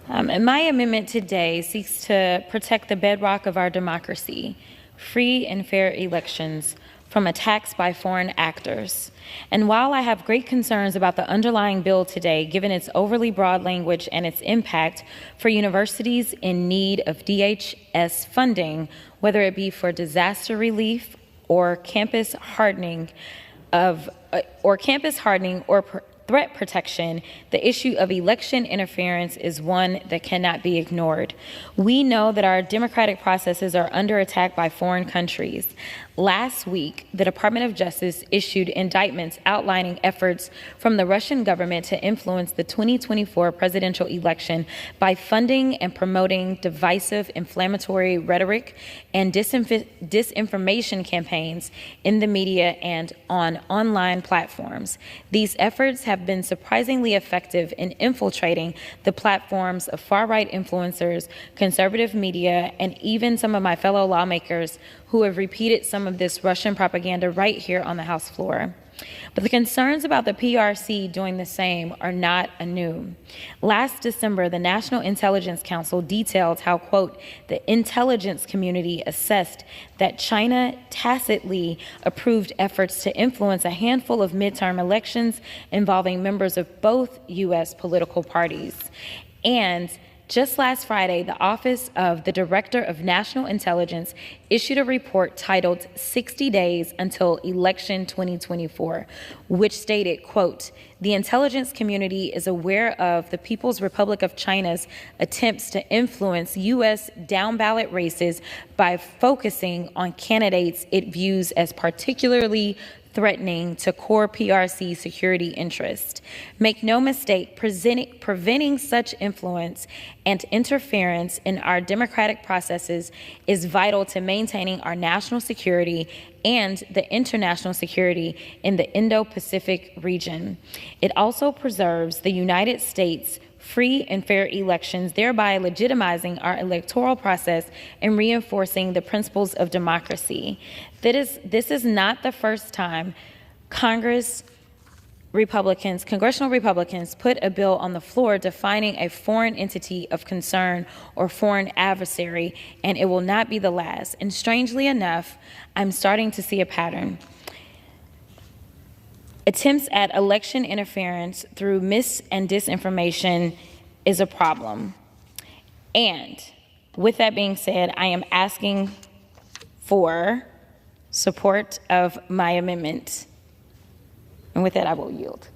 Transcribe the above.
And my amendment today seeks to protect the bedrock of our democracy, free and fair elections, from attacks by foreign actors. And while I have great concerns about the underlying bill today, given its overly broad language and its impact for universities in need of DHS funding, whether it be for disaster relief or campus hardening or threat protection, the issue of election interference is one that cannot be ignored. We know that our democratic processes are under attack by foreign countries. Last week, the Department of Justice issued indictments outlining efforts from the Russian government to influence the 2024 presidential election by funding and promoting divisive, inflammatory rhetoric and disinformation campaigns in the media and on online platforms. These efforts have been surprisingly effective in infiltrating the platforms of far-right influencers, conservative media, and even some of my fellow lawmakers who have repeated some of this Russian propaganda right here on the House floor. But the concerns about the PRC doing the same are not anew. Last December, the National Intelligence Council detailed how, quote, the intelligence community assessed that China tacitly approved efforts to influence a handful of midterm elections involving members of both U.S. political parties. And just last Friday, the Office of the Director of National Intelligence issued a report titled 60 Days Until Election 2024, which stated, quote, the intelligence community is aware of the People's Republic of China's attempts to influence U.S. down-ballot races by focusing on candidates it views as particularly threatening to core PRC security interests. Make no mistake, preventing such influence and interference in our democratic processes is vital to maintaining our national security and the international security in the Indo-Pacific region. It also preserves the United States' free and fair elections, thereby legitimizing our electoral process and reinforcing the principles of democracy. This is not the first time congressional Republicans put a bill on the floor defining a foreign entity of concern or foreign adversary, and it will not be the last. And strangely enough, I'm starting to see a pattern. Attempts at election interference through mis- and disinformation is a problem. And with that being said, I am asking for support of my amendment. And with that, I will yield.